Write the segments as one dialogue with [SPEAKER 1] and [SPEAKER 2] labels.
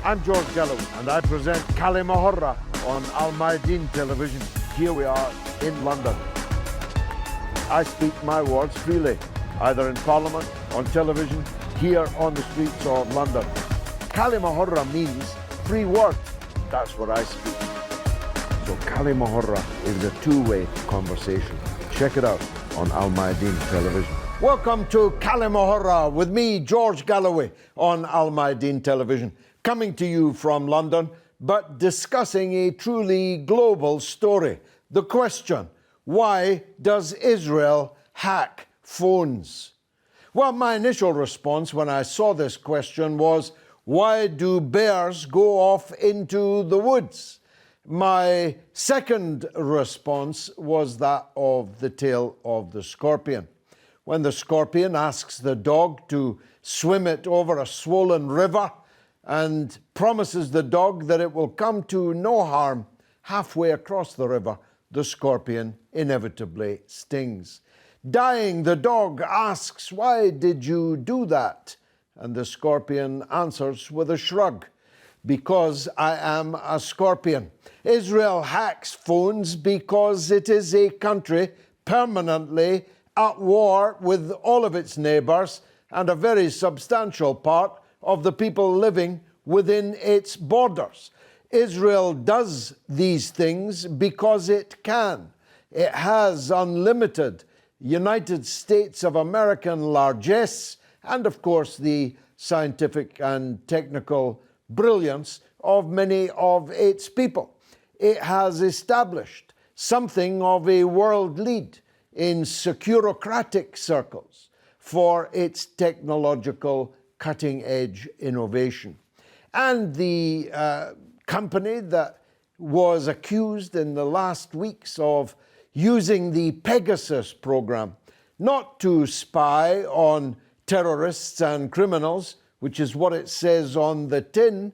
[SPEAKER 1] I'm George Galloway, and I present Kalima Horra on Al Mayadeen television. Here we are in London. I speak my words freely, either in Parliament, on television, here on the streets of London. Kalima Horra means free word. That's what I speak. So Kalima Horra is a two-way conversation. Check it out on Al Mayadeen television. Welcome to Kalima Horra with me, George Galloway, on Al Mayadeen television, coming to you from London, but discussing a truly global story. The question, why does Israel hack phones? Well, my initial response when I saw this question was, why do bears go off into the woods? My second response was that of the tale of the scorpion. When the scorpion asks the dog to swim it over a swollen river and promises the dog that it will come to no harm, halfway across the river, the scorpion inevitably stings. Dying, the dog asks, "Why did you do that?" And the scorpion answers with a shrug, "Because I am a scorpion." Israel hacks phones because it is a country permanently at war with all of its neighbours and a very substantial part of the people living within its borders. Israel does these things because it can. It has unlimited United States of American largesse and, of course, the scientific and technical brilliance of many of its people. It has established something of a world lead in securocratic circles for its technological cutting-edge innovation. And the company that was accused in the last weeks of using the Pegasus program not to spy on terrorists and criminals, which is what it says on the tin,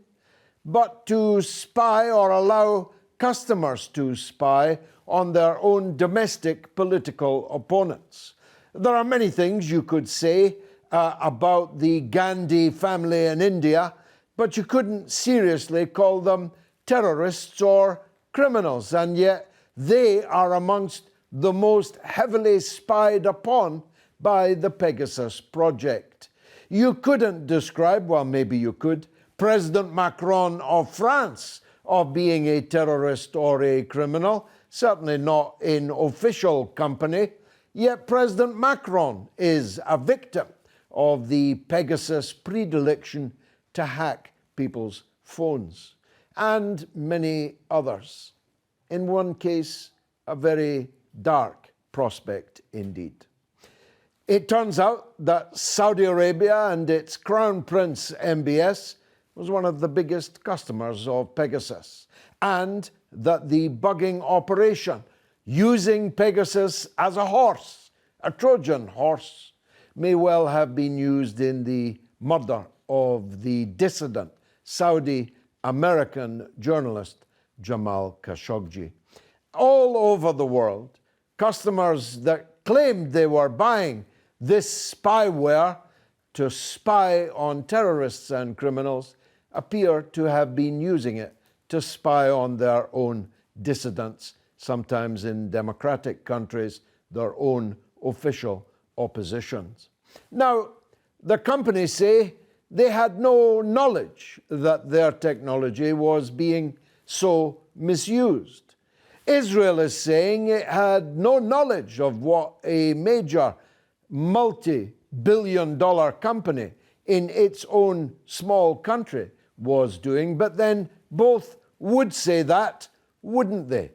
[SPEAKER 1] but to spy or allow customers to spy on their own domestic political opponents. There are many things you could say about the Gandhi family in India, but you couldn't seriously call them terrorists or criminals, and yet they are amongst the most heavily spied upon by the Pegasus project. You couldn't describe, well, maybe you could, President Macron of France of being a terrorist or a criminal, certainly not in official company, yet President Macron is a victim of the Pegasus predilection to hack people's phones, and many others. In one case, a very dark prospect indeed. It turns out that Saudi Arabia and its Crown Prince MBS was one of the biggest customers of Pegasus, and that the bugging operation using Pegasus as a horse, a Trojan horse, may well have been used in the murder of the dissident Saudi-American journalist Jamal Khashoggi. All over the world, customers that claimed they were buying this spyware to spy on terrorists and criminals appear to have been using it to spy on their own dissidents, sometimes in democratic countries, their own official oppositions. Now, the companies say they had no knowledge that their technology was being so misused. Israel is saying it had no knowledge of what a major multi-billion-dollar company in its own small country was doing, but then both would say that, wouldn't they?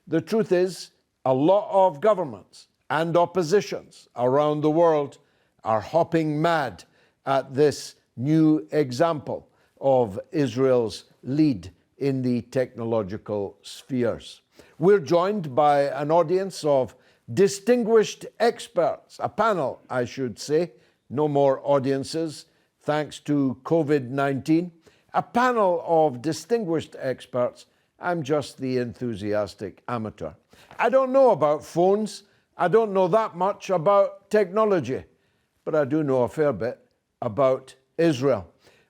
[SPEAKER 1] The truth is, a lot of governments and oppositions around the world are hopping mad at this new example of Israel's lead in the technological spheres. We're joined by an audience of distinguished experts, a panel, I should say, no more audiences, thanks to COVID-19, a panel of distinguished experts. I'm just the enthusiastic amateur. I don't know about phones. I don't know that much about technology, but I do know a fair bit about Israel.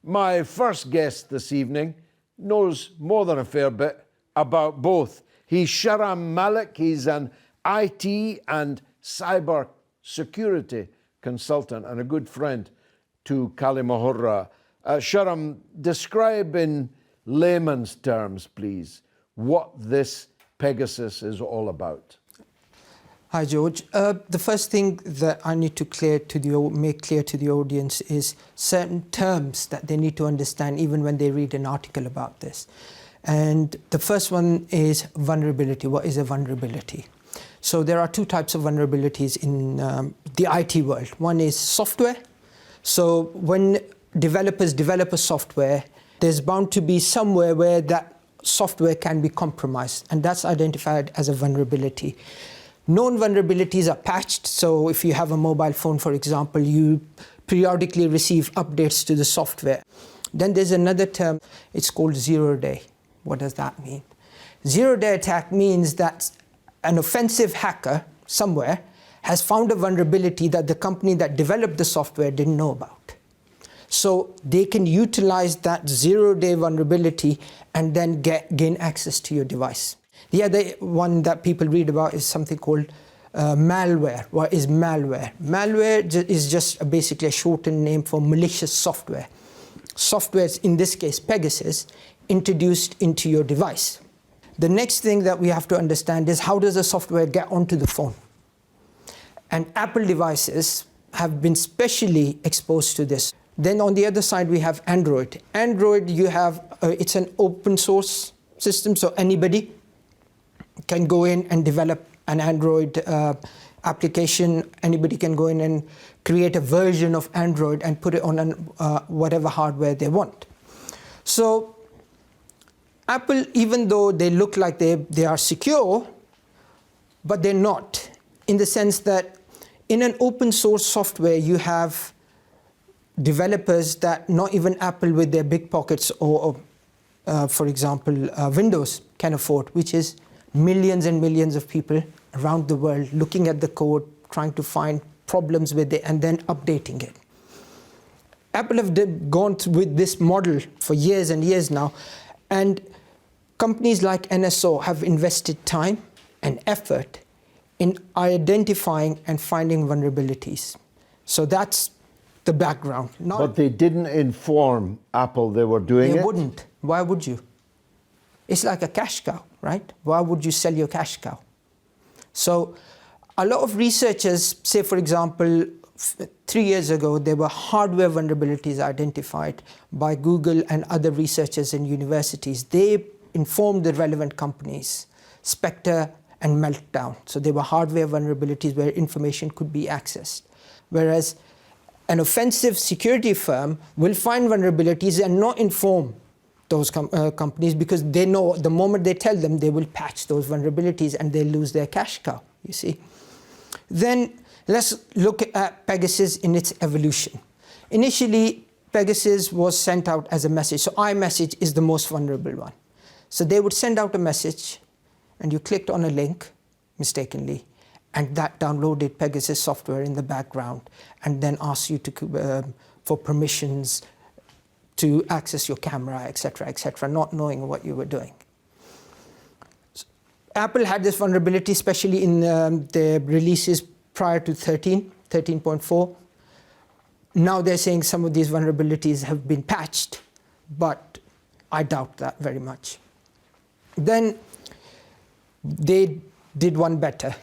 [SPEAKER 1] My first guest this evening knows more than a fair bit about both. He's Shehram Malik. He's an IT and cyber security consultant and a good friend to Kalima Horra. Shehram, describe in layman's terms, please, what this Pegasus is all about.
[SPEAKER 2] Hi, George. The first thing that I need to make clear to the audience is certain terms that they need to understand even when they read an article about this. And the first one is vulnerability. What is a vulnerability? So there are two types of vulnerabilities in the IT world. One is software. So when developers develop a software, there's bound to be somewhere where that software can be compromised, and that's identified as a vulnerability. Known vulnerabilities are patched. So if you have a mobile phone, for example, you periodically receive updates to the software. Then there's another term, it's called zero-day. What does that mean? Zero-day attack means that an offensive hacker somewhere has found a vulnerability that the company that developed the software didn't know about. So they can utilize that zero-day vulnerability and then gain access to your device. The other one that people read about is something called malware. What is malware? Malware is just basically a shortened name for malicious software. Software, in this case Pegasus, introduced into your device. The next thing that we have to understand is how does the software get onto the phone? And Apple devices have been specially exposed to this. Then on the other side we have Android. Android, you have, it's an open source system, so anybody can go in and develop an Android application. Anybody can go in and create a version of Android and put it on whatever hardware they want. So Apple, even though they look like they are secure, but they're not, in the sense that in an open source software you have developers that not even Apple with their big pockets or for example, Windows can afford, which is millions and millions of people around the world looking at the code, trying to find problems with it and then updating it. Apple have gone with this model for years and years now, and companies like NSO have invested time and effort in identifying and finding vulnerabilities. So that's the background.
[SPEAKER 1] But they didn't inform Apple they were doing it?
[SPEAKER 2] They wouldn't. Why would you? It's like a cash cow, right? Why would you sell your cash cow? So a lot of researchers say, for example, 3 years ago, there were hardware vulnerabilities identified by Google and other researchers in universities. They informed the relevant companies, Spectre and Meltdown. So there were hardware vulnerabilities where information could be accessed. Whereas an offensive security firm will find vulnerabilities and not inform those companies because they know the moment they tell them, they will patch those vulnerabilities and they lose their cash cow, you see. Then let's look at Pegasus in its evolution. Initially, Pegasus was sent out as a message. So iMessage is the most vulnerable one. So they would send out a message and you clicked on a link mistakenly, and that downloaded Pegasus software in the background and then asked you to for permissions to access your camera, etc., not knowing what you were doing. So Apple had this vulnerability, especially in their releases prior to 13.4. Now they're saying some of these vulnerabilities have been patched, but I doubt that very much. Then they did one better.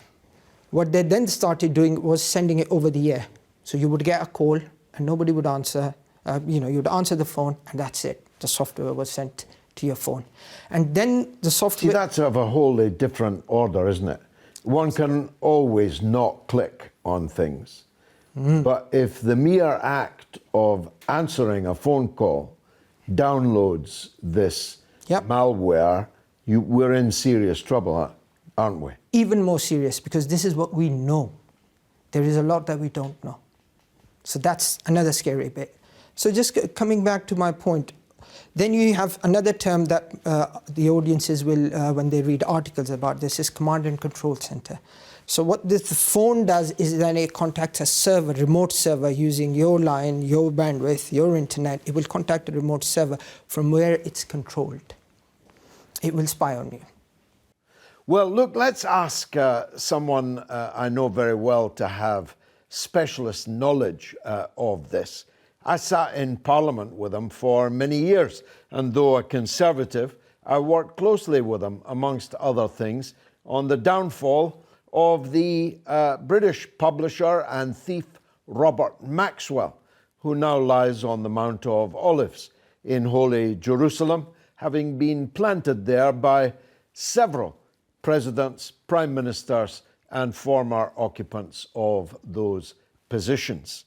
[SPEAKER 2] What they then started doing was sending it over the air. So you would get a call and nobody would answer. You'd answer the phone and that's it. The software was sent to your phone. And then the software...
[SPEAKER 1] See, that's of a wholly different order, isn't it? One can always not click on things. But if the mere act of answering a phone call downloads this malware, we're in serious trouble, aren't we?
[SPEAKER 2] Even more serious, because this is what we know. There is a lot that we don't know. So that's another scary bit. So just coming back to my point, then you have another term that the audiences will, when they read articles about this, is command and control center. So what this phone does is then it contacts a server, remote server, using your line, your bandwidth, your internet. It will contact a remote server from where it's controlled. It will spy on you.
[SPEAKER 1] Well, look, let's ask someone I know very well to have specialist knowledge of this. I sat in Parliament with him for many years, and though a Conservative, I worked closely with him, amongst other things, on the downfall of the British publisher and thief Robert Maxwell, who now lies on the Mount of Olives in Holy Jerusalem, having been planted there by several presidents, prime ministers, and former occupants of those positions.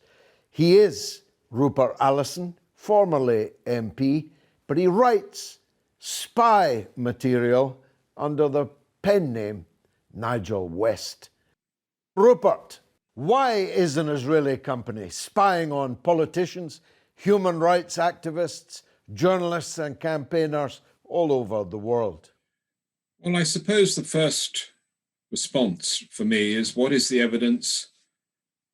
[SPEAKER 1] He is Rupert Allason, formerly MP, but he writes spy material under the pen name Nigel West. Rupert, why is an Israeli company spying on politicians, human rights activists, journalists and campaigners all over the world?
[SPEAKER 3] Well, I suppose the first response for me is, what is the evidence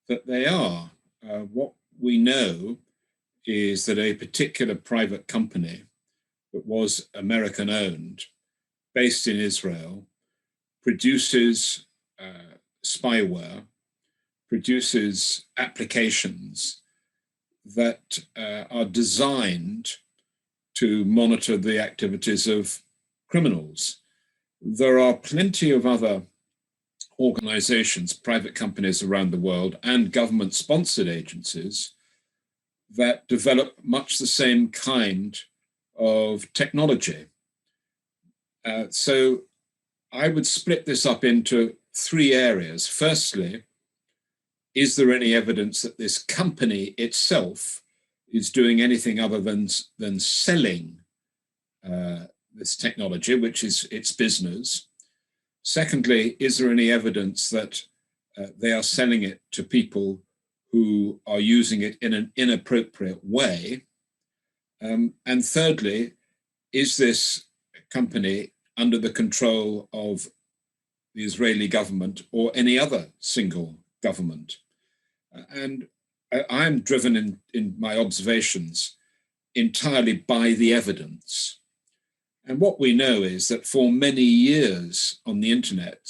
[SPEAKER 3] that they are? What we know is that a particular private company that was American-owned, based in Israel, produces spyware, produces applications that are designed to monitor the activities of criminals. There are plenty of other organizations, private companies around the world, and government-sponsored agencies that develop much the same kind of technology. So I would split this up into three areas. Firstly, is there any evidence that this company itself is doing anything other than selling this technology, which is its business? Secondly, is there any evidence that they are selling it to people who are using it in an inappropriate way? And thirdly, is this company under the control of the Israeli government or any other single government? And I'm driven in my observations entirely by the evidence. And what we know is that for many years on the internet,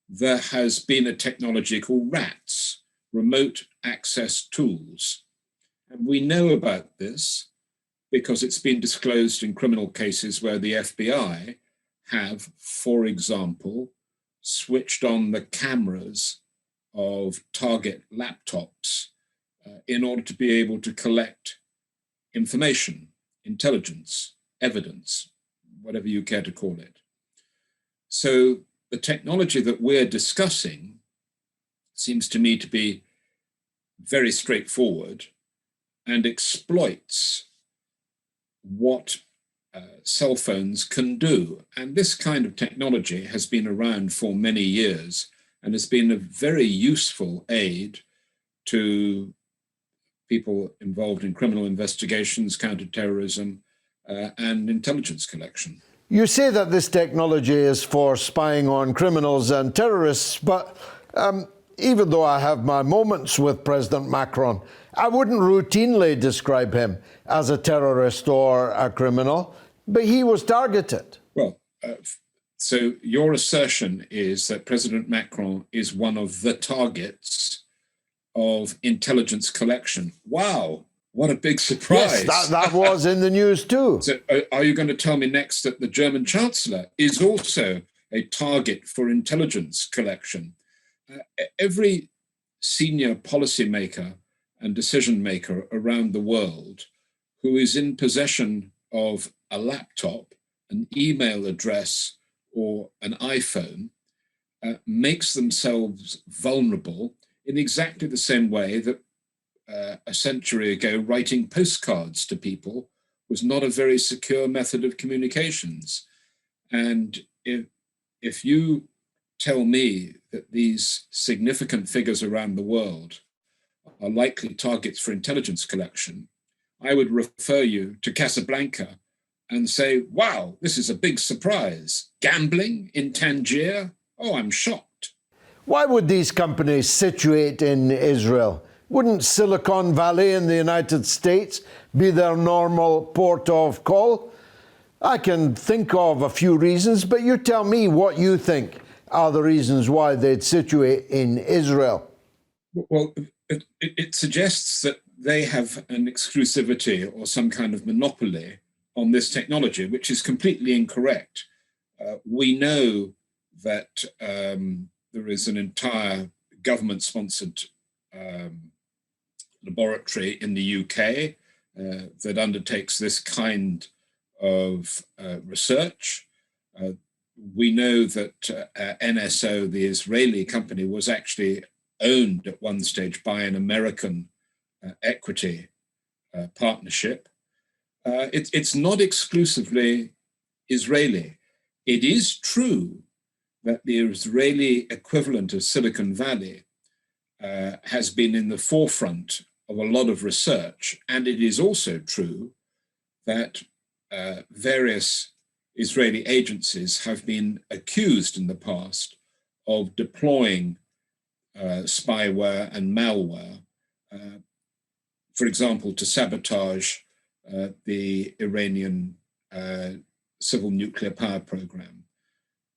[SPEAKER 3] there has been a technology called RATs, remote access tools. And we know about this because it's been disclosed in criminal cases where the FBI have, for example, switched on the cameras of target laptops in order to be able to collect information, intelligence, evidence, whatever you care to call it. So the technology that we're discussing seems to me to be very straightforward and exploits what cell phones can do. And this kind of technology has been around for many years and has been a very useful aid to people involved in criminal investigations, counterterrorism, and intelligence collection.
[SPEAKER 1] You say that this technology is for spying on criminals and terrorists, but even though I have my moments with President Macron, I wouldn't routinely describe him as a terrorist or a criminal, but he was targeted.
[SPEAKER 3] Well, so your assertion is that President Macron is one of the targets of intelligence collection. Wow, what a big surprise.
[SPEAKER 1] Yes, that was in the news too.
[SPEAKER 3] So are you going to tell me next that the German Chancellor is also a target for intelligence collection? Every senior policymaker and decision maker around the world who is in possession of a laptop, an email address, or an iPhone makes themselves vulnerable in exactly the same way that a century ago writing postcards to people was not a very secure method of communications. And if you tell me that these significant figures around the world are likely targets for intelligence collection, I would refer you to Casablanca and say, wow, this is a big surprise. Gambling in Tangier, Oh, I'm shocked.
[SPEAKER 1] Why would these companies situate in Israel? Wouldn't Silicon Valley in the United States be their normal port of call? I can think of a few reasons, but you tell me what you think are the reasons why they'd situate in Israel.
[SPEAKER 3] Well, it suggests that they have an exclusivity or some kind of monopoly on this technology, which is completely incorrect. We know that there is an entire government-sponsored laboratory in the UK that undertakes this kind of research. We know that NSO, the Israeli company, was actually owned at one stage by an American equity partnership. It's not exclusively Israeli. It is true that the Israeli equivalent of Silicon Valley has been in the forefront of a lot of research. And it is also true that various Israeli agencies have been accused in the past of deploying spyware and malware, for example, to sabotage the Iranian civil nuclear power program.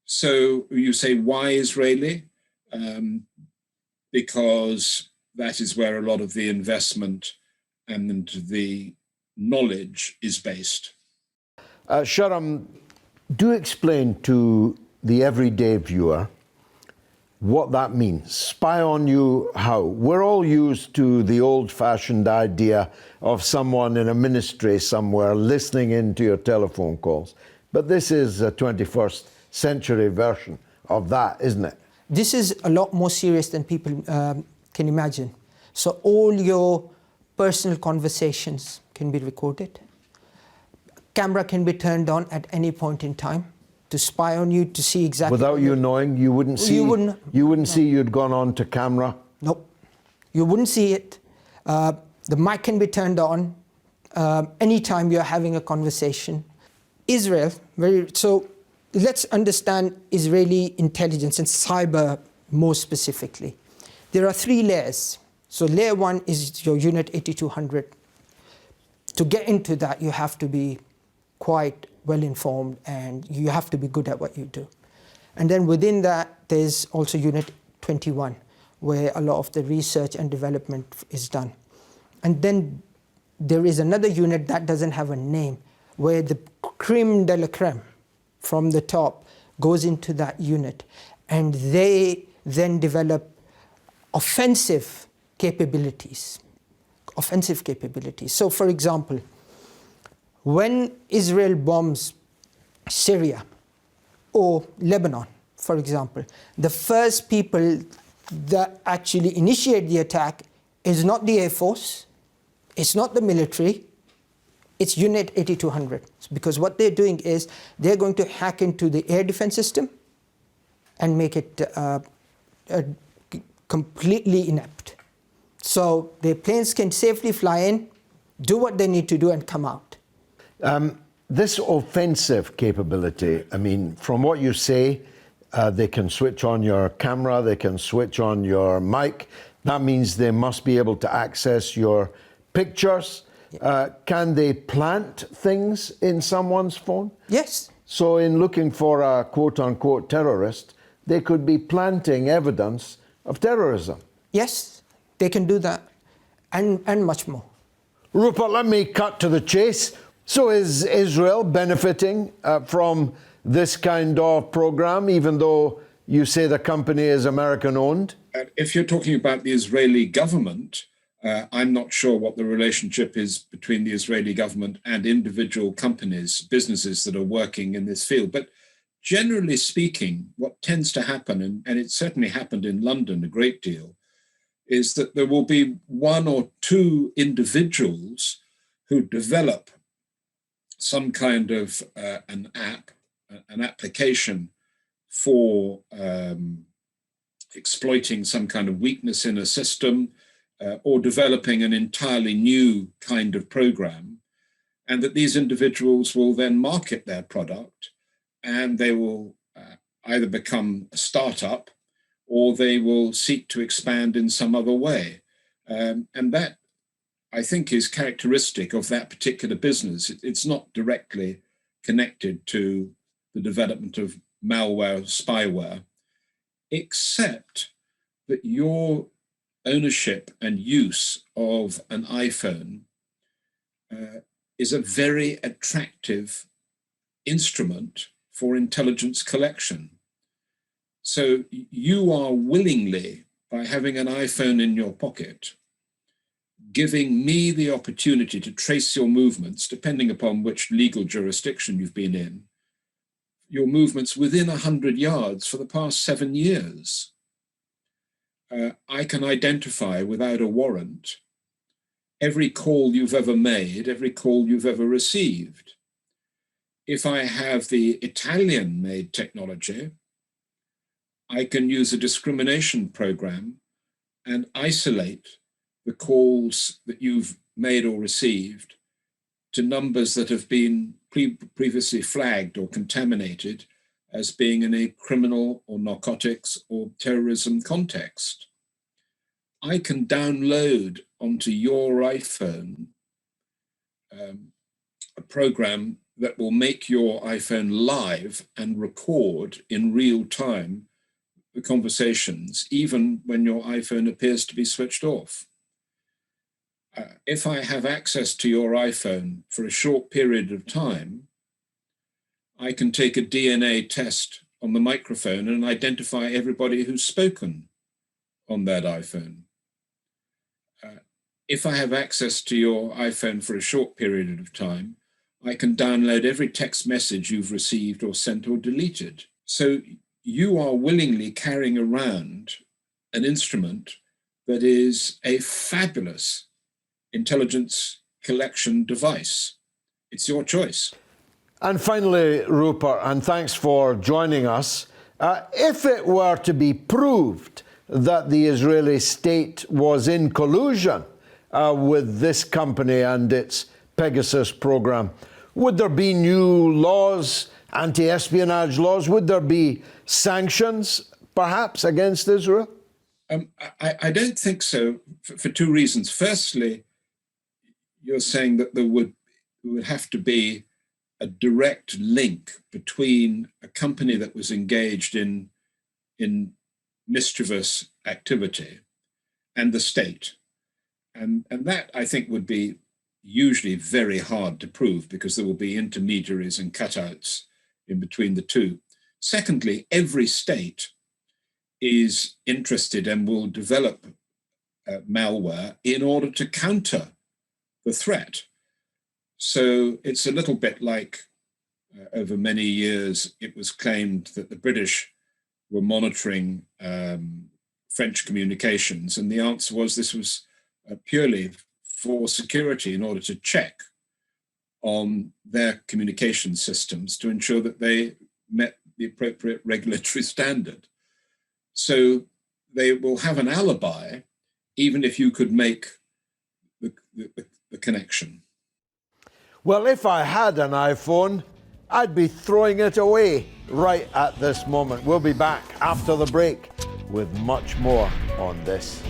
[SPEAKER 3] So you say, why Israeli? Because that is where a lot of the investment and the knowledge is based.
[SPEAKER 1] Shehram, do explain to the everyday viewer what that means. Spy on you how? We're all used to the old-fashioned idea of someone in a ministry somewhere listening into your telephone calls. But this is a 21st century version of that, isn't it?
[SPEAKER 2] This is a lot more serious than people can imagine. So all your personal conversations can be recorded. Camera can be turned on at any point in time to spy on you, to see exactly...
[SPEAKER 1] Without you knowing, you wouldn't see... You wouldn't see you'd gone on to camera?
[SPEAKER 2] Nope. You wouldn't see it. The mic can be turned on anytime you're having a conversation. Israel, so let's understand Israeli intelligence and cyber more specifically. There are 3 layers. So layer 1 is your unit 8200. To get into that, you have to be quite well informed and you have to be good at what you do. And then within that, there's also unit 21, where a lot of the research and development is done. And then there is another unit that doesn't have a name, where the creme de la creme from the top goes into that unit. And they then develop offensive capabilities. So for example, when Israel bombs Syria or Lebanon, for example, the first people that actually initiate the attack is not the Air Force, it's not the military, it's Unit 8200. Because what they're doing is they're going to hack into the air defense system and make it completely inept. So their planes can safely fly in, do what they need to do and come out.
[SPEAKER 1] This offensive capability, I mean, from what you say, they can switch on your camera, they can switch on your mic. That means they must be able to access your pictures. Can they plant things in someone's phone?
[SPEAKER 2] Yes.
[SPEAKER 1] So in looking for a quote-unquote terrorist, they could be planting evidence of terrorism.
[SPEAKER 2] Yes, they can do that, and much more.
[SPEAKER 1] Rupert, let me cut to the chase. So is Israel benefiting from this kind of program, even though you say the company is American-owned?
[SPEAKER 3] If you're talking about the Israeli government, I'm not sure what the relationship is between the Israeli government and individual companies, businesses that are working in this field. But generally speaking, what tends to happen, and it certainly happened in London a great deal, is that there will be 1 or 2 individuals who develop some kind of an application for exploiting some kind of weakness in a system or developing an entirely new kind of program, and that these individuals will then market their product and they will either become a startup or they will seek to expand in some other way. And that, I think, is characteristic of that particular business. It's not directly connected to the development of malware, spyware, except that your ownership and use of an iPhone is a very attractive instrument for intelligence collection. So you are willingly, by having an iPhone in your pocket, giving me the opportunity to trace your movements, depending upon which legal jurisdiction you've been in, your movements within 100 yards for the past 7 years. I can identify without a warrant every call you've ever made, every call you've ever received. If I have the Italian-made technology, I can use a discrimination program and isolate the calls that you've made or received to numbers that have been previously flagged or contaminated as being in a criminal or narcotics or terrorism context. I can download onto your iPhone a program that will make your iPhone live and record in real time the conversations, even when your iPhone appears to be switched off. If I have access to your iPhone for a short period of time, I can take a DNA test on the microphone and identify everybody who's spoken on that iPhone. If I have access to your iPhone for a short period of time, I can download every text message you've received or sent or deleted. So you are willingly carrying around an instrument that is a fabulous intelligence collection device. It's your choice.
[SPEAKER 1] And finally, Rupert, and thanks for joining us. If it were to be proved that the Israeli state was in collusion with this company and its Pegasus program, would there be new laws, anti-espionage laws? Would there be sanctions, perhaps, against Israel?
[SPEAKER 3] I don't think so, for two reasons. Firstly, you're saying that there would have to be a direct link between a company that was engaged in mischievous activity and the state. And that, I think, would be usually very hard to prove because there will be intermediaries and cutouts in between the two. Secondly, every state is interested and will develop malware in order to counter the threat. So it's a little bit like over many years, it was claimed that the British were monitoring French communications. And the answer was this was purely for security in order to check on their communication systems to ensure that they met the appropriate regulatory standard. So they will have an alibi, even if you could make the connection.
[SPEAKER 1] Well, if I had an iPhone, I'd be throwing it away right at this moment. We'll be back after the break with much more on this.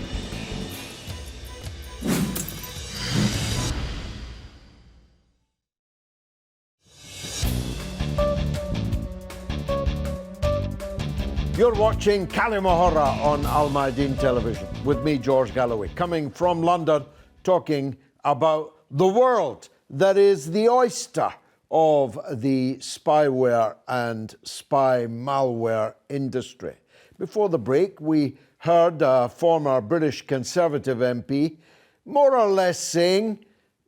[SPEAKER 1] You're watching Kalima Horra on Al Mayadeen Television with me, George Galloway, coming from London, talking about the world that is the oyster of the spyware and spy malware industry. Before the break, we heard a former British Conservative MP more or less saying,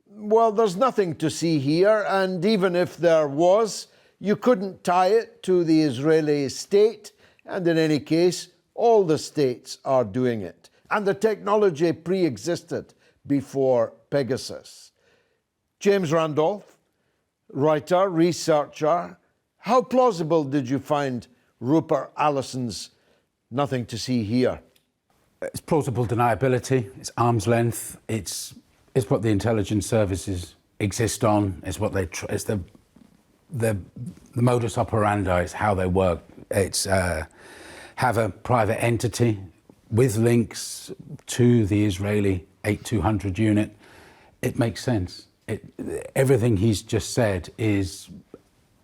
[SPEAKER 1] well, there's nothing to see here, and even if there was, you couldn't tie it to the Israeli state, and in any case, all the states are doing it. And the technology pre-existed before Pegasus. James Randolph, writer, researcher, how plausible did you find Rupert Allison's nothing to see here?
[SPEAKER 4] It's plausible deniability, it's arm's length, it's what the intelligence services exist on, it's what it's the modus operandi, it's how they work. It's have a private entity with links to the Israeli 8200 unit. It makes sense. Everything he's just said is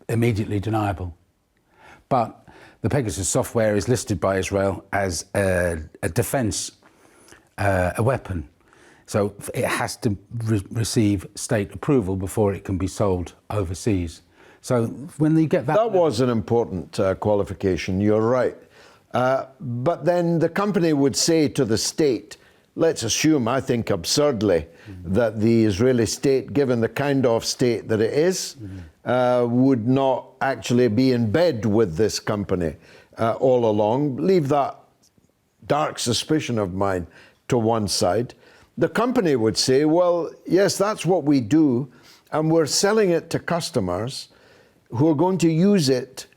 [SPEAKER 4] immediately deniable. But the Pegasus software is listed by Israel as a defense, a weapon. So it has to receive state approval before it can be sold overseas. So when you get that...
[SPEAKER 1] That was an important qualification, you're right. But then the company would say to the state, let's assume, I think absurdly, that the Israeli state, given the kind of state that it is, would not actually be in bed with this company all along. Leave that dark suspicion of mine to one side. The company would say, well, yes, that's what we do, and we're selling it to customers who are going to use it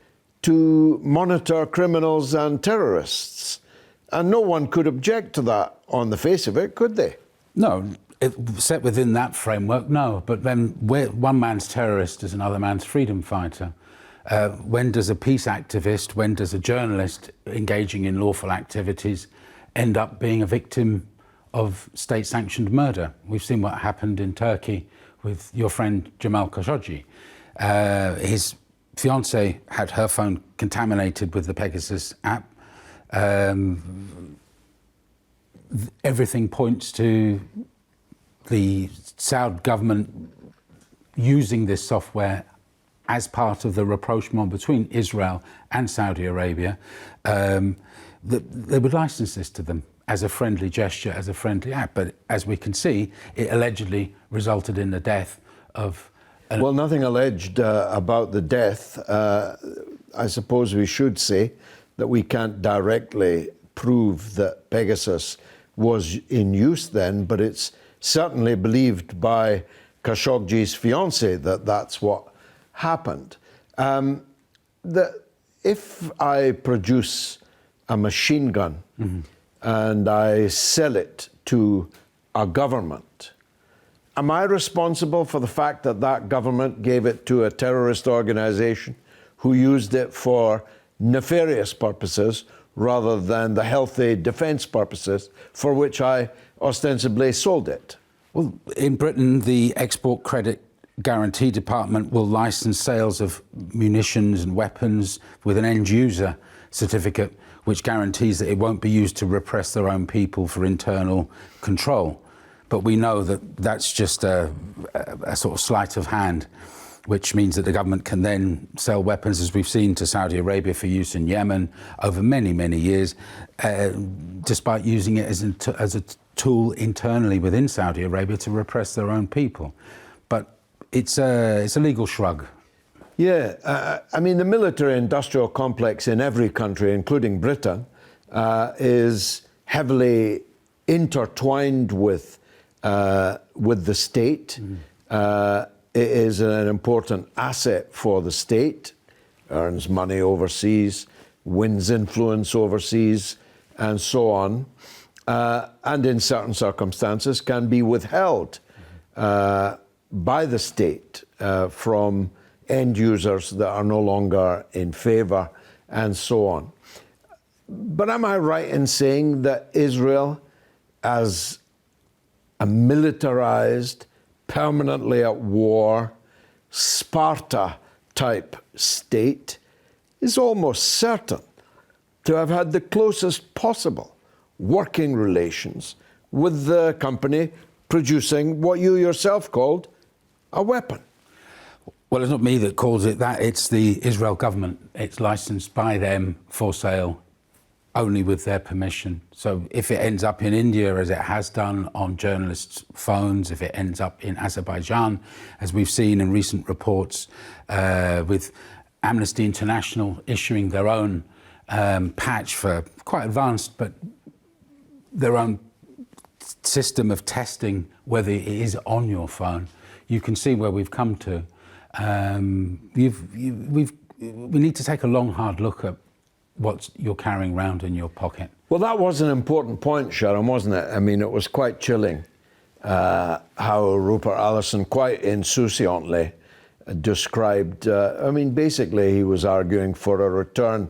[SPEAKER 1] to monitor criminals and terrorists. And no one could object to that on the face of it, could they?
[SPEAKER 4] No, set within that framework, no. But then one man's terrorist is another man's freedom fighter. When does a peace activist, when does a journalist engaging in lawful activities end up being a victim of state-sanctioned murder? We've seen what happened in Turkey with your friend Jamal Khashoggi. His fiancée had her phone contaminated with the Pegasus app. Everything points to the Saudi government using this software as part of the rapprochement between Israel and Saudi Arabia. They would license this to them as a friendly gesture, as a friendly act. But as we can see, it allegedly resulted in the death of...
[SPEAKER 1] Well, nothing alleged about the death. I suppose we should say that we can't directly prove that Pegasus was in use then, but it's certainly believed by Khashoggi's fiancée that that's what happened. If I produce a machine gun and I sell it to a government, am I responsible for the fact that that government gave it to a terrorist organization who used it for nefarious purposes rather than the healthy defense purposes for which I ostensibly sold it?
[SPEAKER 4] Well, in Britain, the Export Credit Guarantee Department will license sales of munitions and weapons with an end-user certificate which guarantees that it won't be used to repress their own people for internal control. But we know that that's just a sort of sleight of hand, which means that the government can then sell weapons, as we've seen, to Saudi Arabia for use in Yemen over many, many years, despite using it as a tool internally within Saudi Arabia to repress their own people. But it's a legal shrug.
[SPEAKER 1] Yeah, I mean, the military-industrial complex in every country, including Britain, is heavily intertwined with the state. It is an important asset for the state, earns money overseas, wins influence overseas, and so on, and in certain circumstances can be withheld by the state from end users that are no longer in favor, and so on. But am I right in saying that Israel, as a militarized, permanently at war, Sparta-type state, is almost certain to have had the closest possible working relations with the company producing what you yourself called a weapon?
[SPEAKER 4] Well, it's not me that calls it that, it's the Israel government. It's licensed by them for sale only with their permission. So if it ends up in India, as it has done on journalists' phones, if it ends up in Azerbaijan, as we've seen in recent reports, with Amnesty International issuing their own patch for quite advanced, but their own system of testing whether it is on your phone, you can see where we've come to. We need to take a long, hard look at what you're carrying around in your pocket.
[SPEAKER 1] Well, that was an important point, Shehram, wasn't it? I mean, it was quite chilling how Rupert Allason quite insouciantly described, I mean, basically he was arguing for a return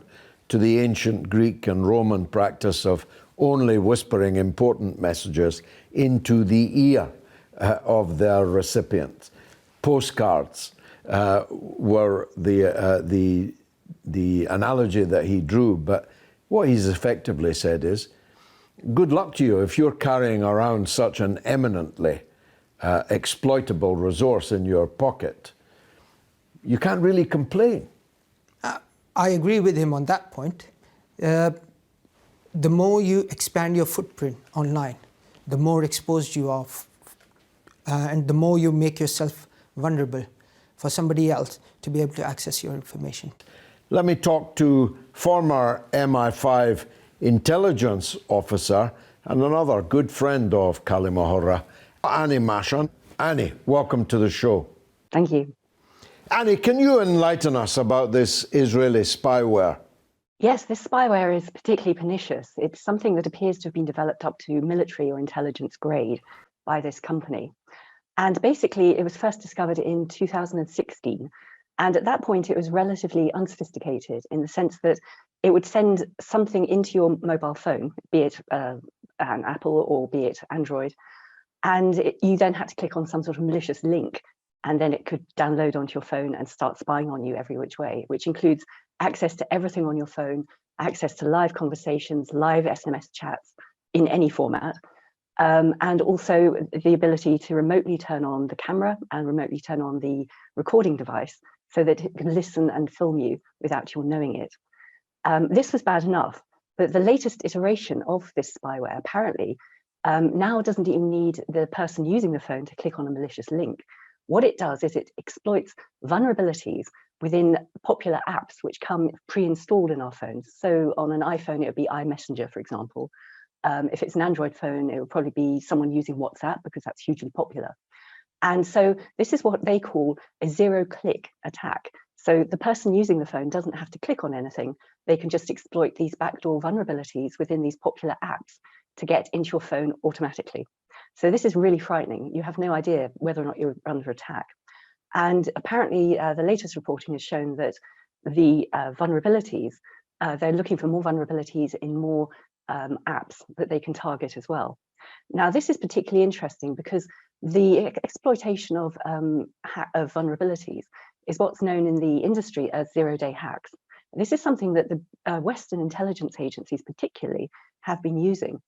[SPEAKER 1] to the ancient Greek and Roman practice of only whispering important messages into the ear of their recipients. Postcards were the analogy that he drew, but what he's effectively said is, good luck to you if you're carrying around such an eminently exploitable resource in your pocket. You can't really complain.
[SPEAKER 2] I agree with him on that point. The more you expand your footprint online, the more exposed you are, and the more you make yourself vulnerable for somebody else to be able to access your information.
[SPEAKER 1] Let me talk to former MI5 intelligence officer and another good friend of Kalima Horra, Annie Mashon. Annie, welcome to the show.
[SPEAKER 5] Thank you.
[SPEAKER 1] Annie, can you enlighten us about this Israeli spyware?
[SPEAKER 5] Yes, this spyware is particularly pernicious. It's something that appears to have been developed up to military or intelligence grade by this company. And basically, it was first discovered in 2016. And at that point, it was relatively unsophisticated in the sense that it would send something into your mobile phone, be it an Apple or be it Android, and you then had to click on some sort of malicious link, and then it could download onto your phone and start spying on you every which way, which includes access to everything on your phone, access to live conversations, live SMS chats in any format, and also the ability to remotely turn on the camera and remotely turn on the recording device so that it can listen and film you without your knowing it. This was bad enough, but the latest iteration of this spyware apparently now doesn't even need the person using the phone to click on a malicious link. What it does is it exploits vulnerabilities within popular apps which come pre-installed in our phones. So on an iPhone, it would be iMessenger, for example. If it's an Android phone, it would probably be someone using WhatsApp because that's hugely popular. And so this is what they call a zero-click attack. So the person using the phone doesn't have to click on anything. They can just exploit these backdoor vulnerabilities within these popular apps to get into your phone automatically. So this is really frightening. You have no idea whether or not you're under attack. And apparently the latest reporting has shown that the vulnerabilities, they're looking for more vulnerabilities in more apps that they can target as well. Now, this is particularly interesting because the exploitation of vulnerabilities is what's known in the industry as zero-day hacks. This is something that the Western intelligence agencies particularly have been using.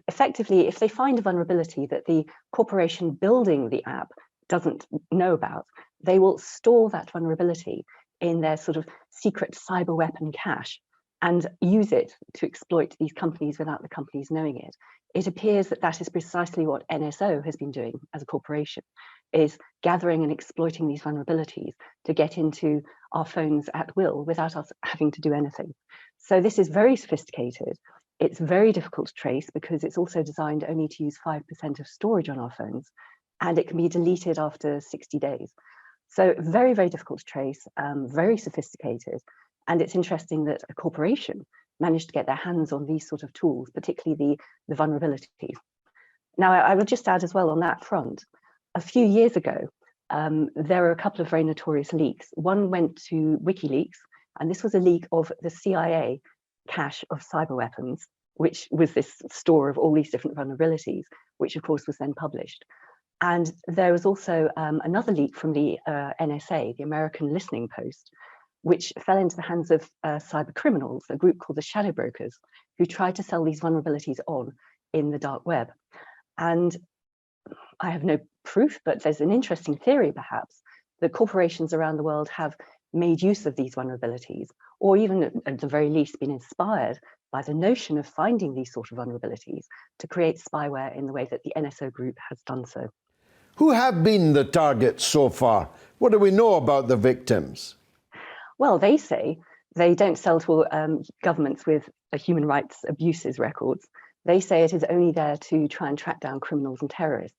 [SPEAKER 5] Effectively, if they find a vulnerability that the corporation building the app doesn't know about, they will store that vulnerability in their sort of secret cyber weapon cache and use it to exploit these companies without the companies knowing it. It appears that that is precisely what NSO has been doing as a corporation, is gathering and exploiting these vulnerabilities to get into our phones at will without us having to do anything. So this is very sophisticated. It's very difficult to trace because it's also designed only to use 5% of storage on our phones, and it can be deleted after 60 days. So very, very difficult to trace, very sophisticated. And it's interesting that a corporation managed to get their hands on these sort of tools, particularly the vulnerabilities. Now, I would just add as well on that front, a few years ago, there were a couple of very notorious leaks. One went to WikiLeaks, and this was a leak of the CIA cache of cyber weapons, which was this store of all these different vulnerabilities, which of course was then published. And there was also another leak from the NSA, the American Listening Post, which fell into the hands of cyber criminals, a group called the Shadow Brokers, who tried to sell these vulnerabilities on in the dark web. And I have no proof, but there's an interesting theory perhaps that corporations around the world have made use of these vulnerabilities, or even at the very least been inspired by the notion of finding these sort of vulnerabilities to create spyware in the way that the NSO group has done so.
[SPEAKER 1] Who have been the targets so far? What do we know about the victims?
[SPEAKER 5] Well, they say they don't sell to governments with human rights abuses records. They say it is only there to try and track down criminals and terrorists.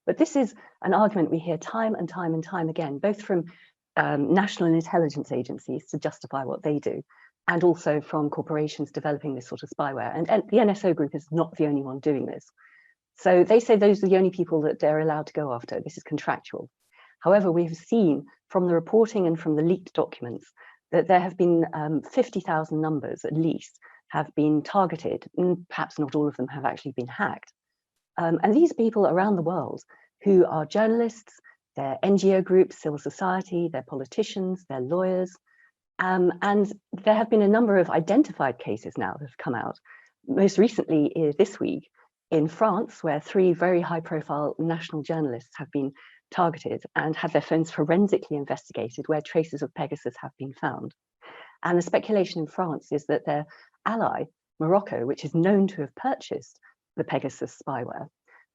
[SPEAKER 5] But this is an argument we hear time and time and time again, both from national intelligence agencies to justify what they do, and also from corporations developing this sort of spyware. And the NSO group is not the only one doing this. So they say those are the only people that they're allowed to go after. This is contractual. However, we have seen from the reporting and from the leaked documents that there have been 50,000 numbers at least have been targeted, and perhaps not all of them have actually been hacked. And these people around the world who are journalists, they're NGO groups, civil society, they're politicians, they're lawyers. And there have been a number of identified cases now that have come out. Most recently this week in France, where 3 very high-profile national journalists have been targeted and had their phones forensically investigated, where traces of Pegasus have been found. And the speculation in France is that their ally, Morocco, which is known to have purchased the Pegasus spyware,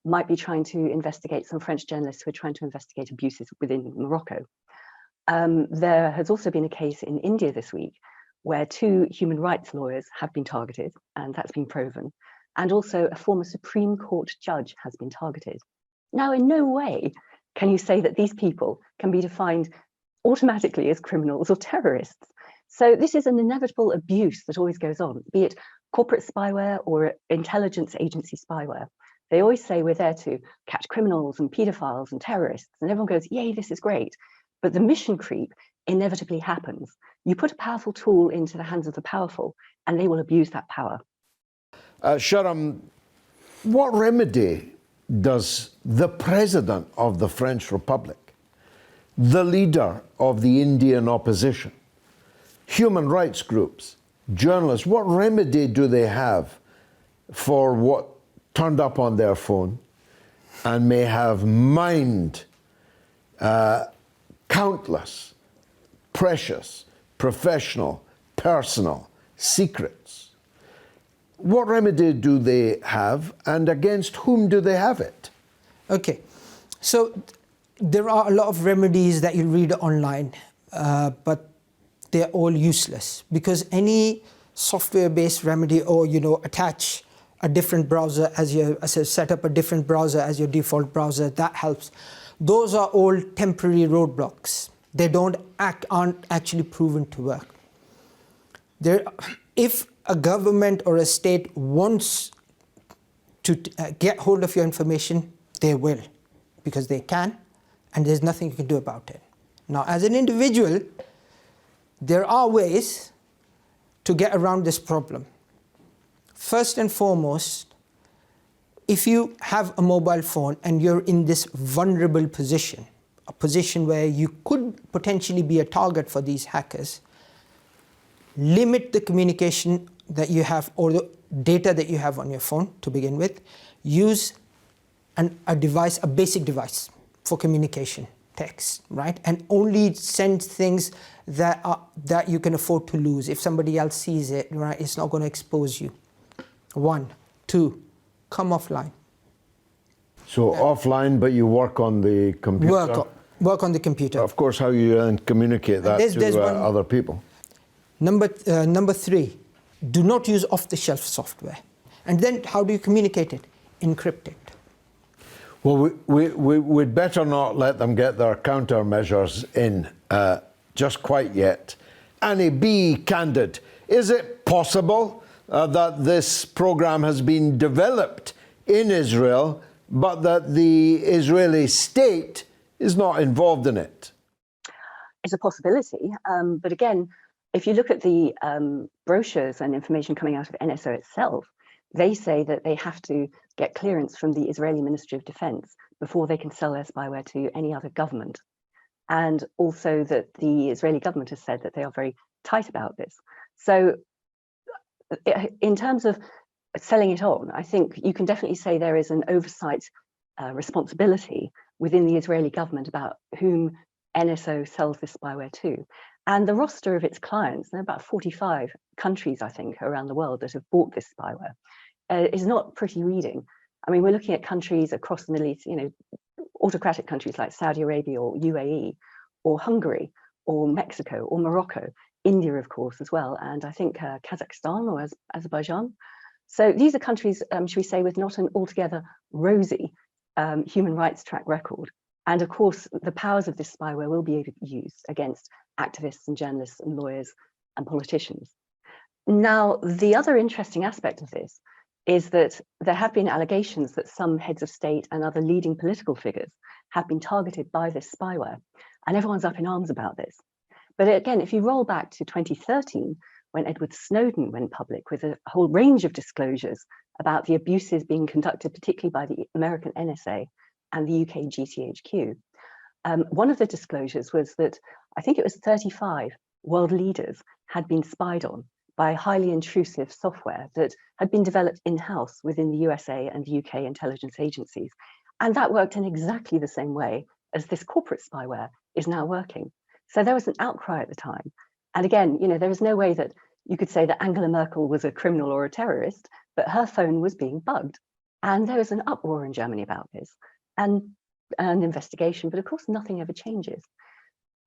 [SPEAKER 5] might be trying to investigate some French journalists who are trying to investigate abuses within Morocco. There has also been a case in India this week where 2 human rights lawyers have been targeted, and that's been proven. And also a former Supreme Court judge has been targeted. Now, in no way can you say that these people can be defined automatically as criminals or terrorists. So this is an inevitable abuse that always goes on, be it corporate spyware or intelligence agency spyware. They always say we're there to catch criminals and pedophiles and terrorists, and everyone goes, yay, this is great. But the mission creep inevitably happens. You put a powerful tool into the hands of the powerful, and they will abuse that power.
[SPEAKER 1] Shehram, what remedy does the president of the French Republic, the leader of the Indian opposition, human rights groups, journalists, what remedy do they have for what turned up on their phone and may have mined countless precious, professional, personal secrets? What remedy do they have, and against whom do they have it?
[SPEAKER 2] Okay, so there are a lot of remedies that you read online, but they're all useless, because any software-based remedy, or attach a different browser set up a different browser as your default browser, that helps. Those are all temporary roadblocks. They aren't actually proven to work. If a government or a state wants to get hold of your information, they will, because they can, and there's nothing you can do about it. Now, as an individual, there are ways to get around this problem. First and foremost, if you have a mobile phone and you're in this vulnerable position, a position where you could potentially be a target for these hackers, limit the communication that you have or the data that you have on your phone to begin with. Use a basic device for communication, text, right? And only send things that you can afford to lose. If somebody else sees it, right, it's not going to expose you. 1, 2, come offline.
[SPEAKER 1] So offline, but you work on the computer?
[SPEAKER 2] Work on the computer.
[SPEAKER 1] Of course, how you then communicate that to other people.
[SPEAKER 2] Number 3, do not use off-the-shelf software. And then how do you communicate it? Encrypt it.
[SPEAKER 1] Well, we'd better not let them get their countermeasures in just quite yet. Annie, be candid. Is it possible that this program has been developed in Israel, but that the Israeli state is not involved in it?
[SPEAKER 5] It's a possibility, but again, if you look at the brochures and information coming out of NSO itself, they say that they have to get clearance from the Israeli Ministry of Defense before they can sell their spyware to any other government. And also that the Israeli government has said that they are very tight about this. So in terms of selling it on, I think you can definitely say there is an oversight responsibility within the Israeli government about whom NSO sells this spyware to. And the roster of its clients, there are about 45 countries, I think, around the world that have bought this spyware, is not pretty reading. I mean, we're looking at countries across the Middle East, autocratic countries like Saudi Arabia or UAE or Hungary or Mexico or Morocco, India, of course, as well, and I think Kazakhstan or Azerbaijan. So these are countries, should we say, with not an altogether rosy human rights track record. And of course, the powers of this spyware will be able to be used against activists and journalists and lawyers and politicians. Now, the other interesting aspect of this is that there have been allegations that some heads of state and other leading political figures have been targeted by this spyware, and everyone's up in arms about this. But again, if you roll back to 2013, when Edward Snowden went public with a whole range of disclosures about the abuses being conducted, particularly by the American NSA and the UK GCHQ, one of the disclosures was that I think it was 35 world leaders had been spied on by highly intrusive software that had been developed in-house within the USA and the UK intelligence agencies. And that worked in exactly the same way as this corporate spyware is now working. So there was an outcry at the time. And again, there is no way that you could say that Angela Merkel was a criminal or a terrorist, but her phone was being bugged. And there was an uproar in Germany about this and an investigation, but of course nothing ever changes.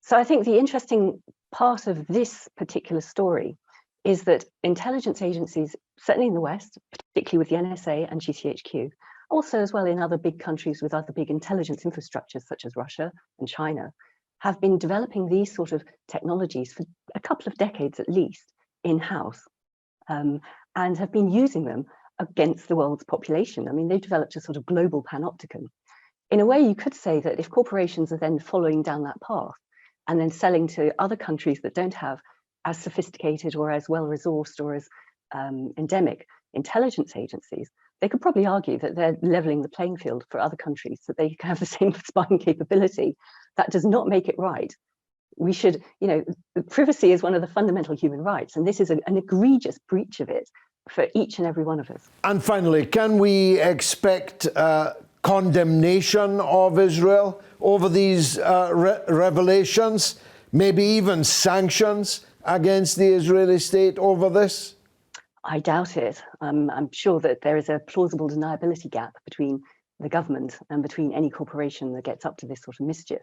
[SPEAKER 5] So I think the interesting part of this particular story is that intelligence agencies, certainly in the West, particularly with the NSA and GCHQ, also as well in other big countries with other big intelligence infrastructures such as Russia and China, have been developing these sort of technologies for a couple of decades at least in-house, and have been using them against the world's population. I mean, they've developed a sort of global panopticon. In a way, you could say that if corporations are then following down that path and then selling to other countries that don't have as sophisticated or as well-resourced or as endemic intelligence agencies, they could probably argue that they're leveling the playing field for other countries so they can have the same spying capability. That does not make it right. We should, privacy is one of the fundamental human rights, and this is an egregious breach of it for each and every one of us.
[SPEAKER 1] And finally, can we expect condemnation of Israel over these revelations, maybe even sanctions against the Israeli state over this?
[SPEAKER 5] I doubt it. I'm sure that there is a plausible deniability gap between the government and between any corporation that gets up to this sort of mischief.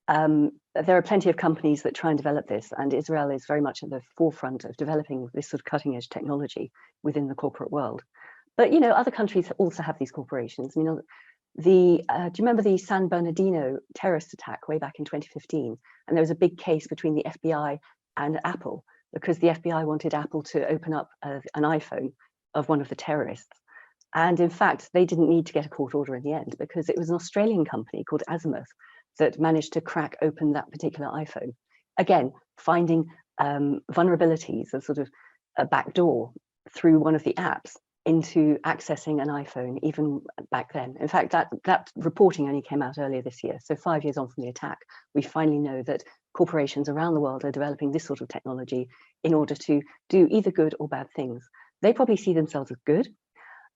[SPEAKER 5] There are plenty of companies that try and develop this, and Israel is very much at the forefront of developing this sort of cutting edge technology within the corporate world. But, other countries also have these corporations. Do you remember the San Bernardino terrorist attack way back in 2015? And there was a big case between the FBI and Apple, because the FBI wanted Apple to open up an iPhone of one of the terrorists. And in fact, they didn't need to get a court order in the end, because it was an Australian company called Azimuth that managed to crack open that particular iPhone. Again, finding vulnerabilities, a sort of a backdoor through one of the apps into accessing an iPhone even back then. In fact, that reporting only came out earlier this year. So 5 years on from the attack, we finally know that corporations around the world are developing this sort of technology in order to do either good or bad things. They probably see themselves as good.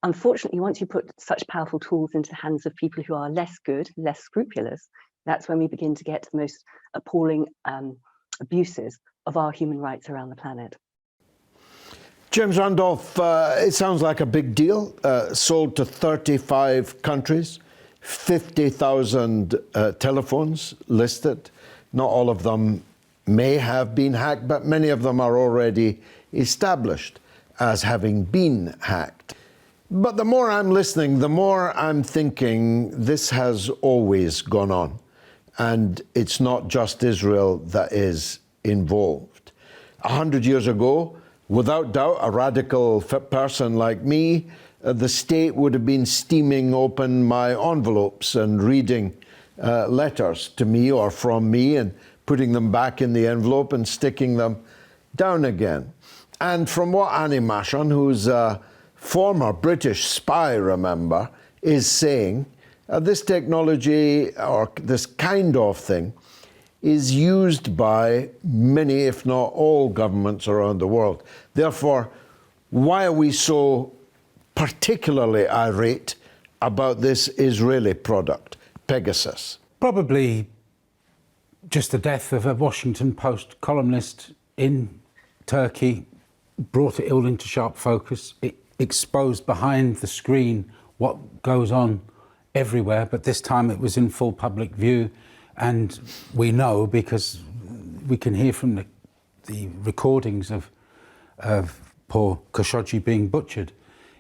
[SPEAKER 5] Unfortunately, once you put such powerful tools into the hands of people who are less good, less scrupulous, that's when we begin to get the most appalling abuses of our human rights around the planet.
[SPEAKER 1] James Randolph, it sounds like a big deal. Sold to 35 countries, 50,000 telephones listed. Not all of them may have been hacked, but many of them are already established as having been hacked. But the more I'm listening, the more I'm thinking this has always gone on. And it's not just Israel that is involved. 100 years ago, without doubt, a radical person like me, the state would have been steaming open my envelopes and reading letters to me or from me and putting them back in the envelope and sticking them down again. And from what Annie Mashon, who's a former British spy, remember, is saying, this technology or this kind of thing is used by many, if not all, governments around the world. Therefore, why are we so particularly irate about this Israeli product, Pegasus?
[SPEAKER 4] Probably just the death of a Washington Post columnist in Turkey brought it all into sharp focus. It exposed behind the screen what goes on everywhere, but this time it was in full public view. And we know, because we can hear from the recordings of poor Khashoggi being butchered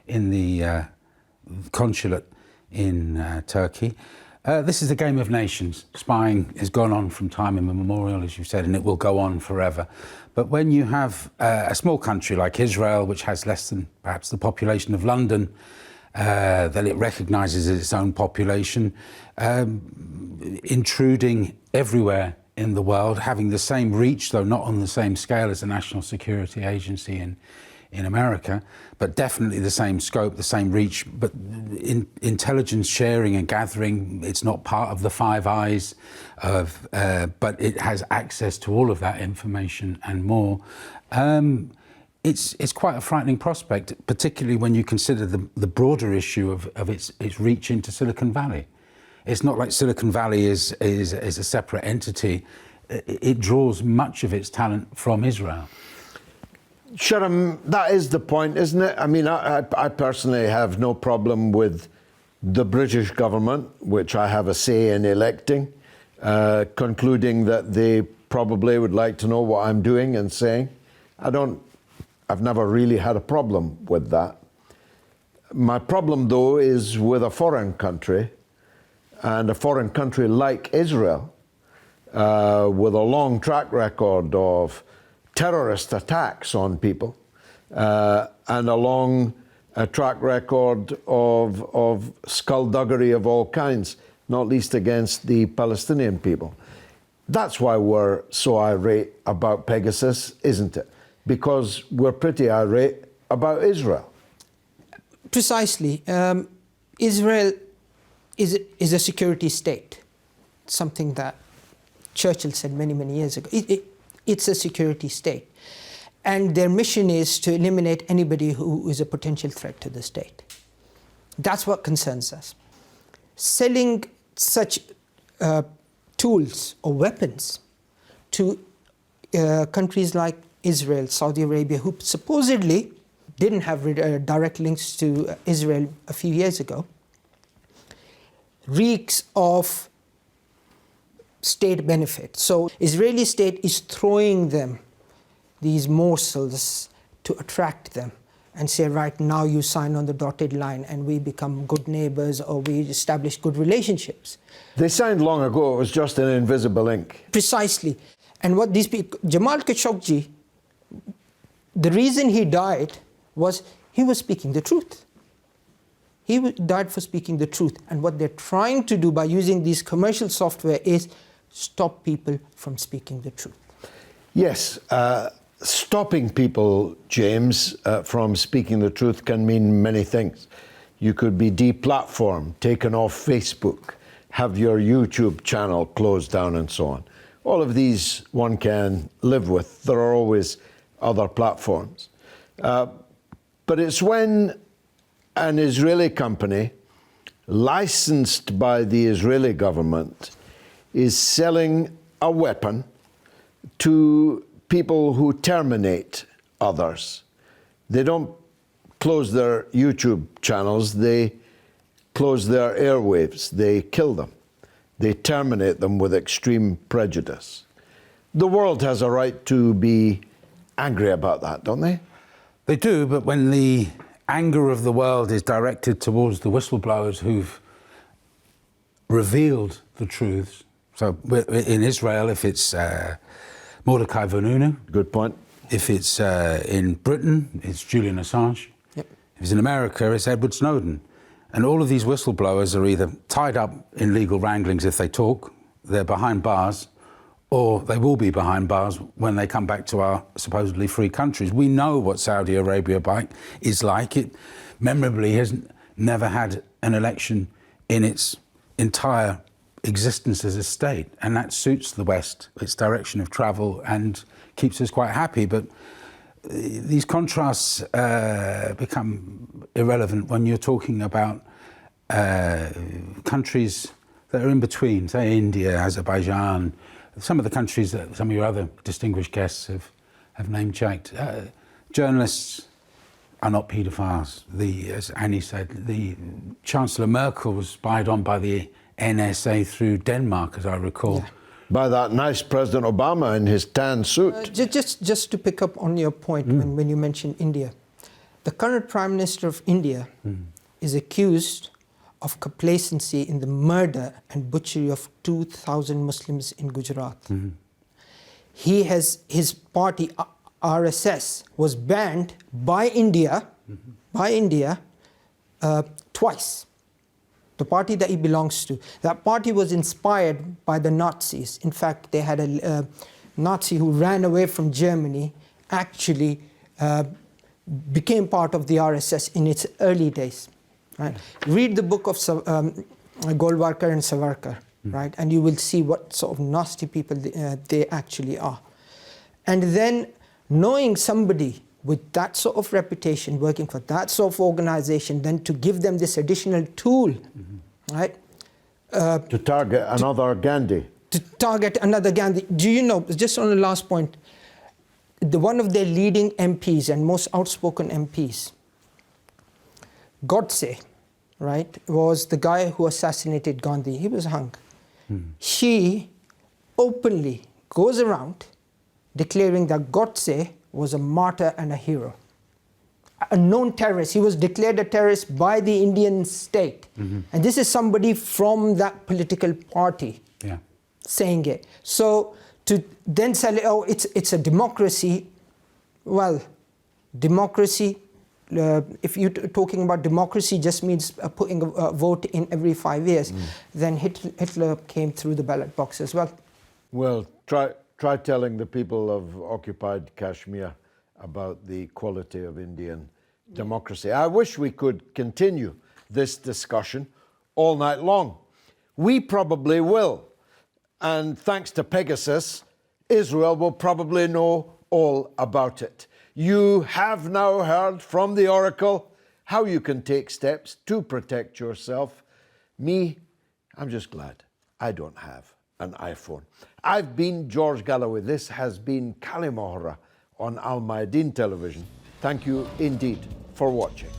[SPEAKER 4] in the consulate in Turkey. This is a game of nations. Spying has gone on from time immemorial, as you said, and it will go on forever. But when you have a small country like Israel, which has less than perhaps the population of London, that it recognises as its own population, intruding everywhere in the world, having the same reach, though not on the same scale as the National Security Agency in America, but definitely the same scope, the same reach. But in intelligence sharing and gathering, it's not part of the Five Eyes, but it has access to all of that information and more. It's quite a frightening prospect, particularly when you consider the broader issue of its reach into Silicon Valley. It's not like Silicon Valley is a separate entity. It draws much of its talent from Israel.
[SPEAKER 1] Shehram, that is the point, isn't it? I mean, I personally have no problem with the British government, which I have a say in electing, concluding that they probably would like to know what I'm doing and saying. I've never really had a problem with that. My problem, though, is with a foreign country, and a foreign country like Israel, with a long track record of terrorist attacks on people, and a long track record of skullduggery of all kinds, not least against the Palestinian people. That's why we're so irate about Pegasus, isn't it? Because we're pretty irate about Israel.
[SPEAKER 2] Precisely. Israel is a security state, something that Churchill said many, many years ago. It's a security state. And their mission is to eliminate anybody who is a potential threat to the state. That's what concerns us. Selling such tools or weapons to countries like Israel, Saudi Arabia, who supposedly didn't have direct links to Israel a few years ago, reeks of state benefit. So Israeli state is throwing them these morsels to attract them and say, right, now you sign on the dotted line and we become good neighbors or we establish good relationships.
[SPEAKER 1] They signed long ago, it was just an invisible ink.
[SPEAKER 2] Precisely. And what these people, Jamal Khashoggi, the reason he died was he was speaking the truth. He died for speaking the truth. And what they're trying to do by using these commercial software is stop people from speaking the truth.
[SPEAKER 1] Yes, stopping people, James, from speaking the truth can mean many things. You could be deplatformed, taken off Facebook, have your YouTube channel closed down and so on. All of these one can live with. There are always other platforms. But it's when an Israeli company, licensed by the Israeli government, is selling a weapon to people who terminate others. They don't close their YouTube channels, they close their airwaves, they kill them. They terminate them with extreme prejudice. The world has a right to be angry about that, don't they?
[SPEAKER 4] They do, but when the anger of the world is directed towards the whistleblowers who've revealed the truths, so in Israel, if it's Mordecai Vanunu.
[SPEAKER 1] Good point.
[SPEAKER 4] If it's in Britain, it's Julian Assange.
[SPEAKER 2] Yep.
[SPEAKER 4] If it's in America, it's Edward Snowden. And all of these whistleblowers are either tied up in legal wranglings if they talk, they're behind bars, or they will be behind bars when they come back to our supposedly free countries. We know what Saudi Arabia is like. It memorably has never had an election in its entire existence as a state, and that suits the West, its direction of travel, and keeps us quite happy. But these contrasts become irrelevant when you're talking about countries that are in between, say India, Azerbaijan, some of the countries that some of your other distinguished guests have name-checked. Journalists are not paedophiles. As Annie said, the Chancellor Merkel was spied on by the NSA through Denmark, as I recall.
[SPEAKER 2] Yeah.
[SPEAKER 1] By that nice President Obama in his tan suit.
[SPEAKER 2] Just to pick up on your point when you mentioned India. The current Prime Minister of India is accused of complacency in the murder and butchery of 2,000 Muslims in Gujarat. His party, RSS, was banned by India, twice. the party that he belongs to. That party was inspired by the Nazis. In fact, they had a Nazi who ran away from Germany, actually became part of the RSS in its early days. Right? Read the book of Golwarkar and Savarkar, right? And you will see what sort of nasty people they actually are. And then knowing somebody with that sort of reputation, working for that sort of organization, then to give them this additional tool, right?
[SPEAKER 1] To target another Gandhi.
[SPEAKER 2] To target another Gandhi. Do you know, just on the last point, one of their leading MPs and most outspoken MPs, Godse, right, was the guy who assassinated Gandhi. He was hung. He openly goes around declaring that Godse was a martyr and a hero. A known terrorist. He was declared a terrorist by the Indian state. And this is somebody from that political party saying it. So to then say, oh, it's a democracy, well, democracy, if you're talking about democracy just means putting a vote in every 5 years, then Hitler came through the ballot box as well.
[SPEAKER 1] Well, try telling the people of occupied Kashmir about the quality of Indian democracy. I wish we could continue this discussion all night long. We probably will. And thanks to Pegasus, Israel will probably know all about it. You have now heard from the Oracle how you can take steps to protect yourself. Me, I'm just glad I don't have an iPhone. I've been George Galloway. This has been Kalima Horra on Al Mayadeen Television. Thank you indeed for watching.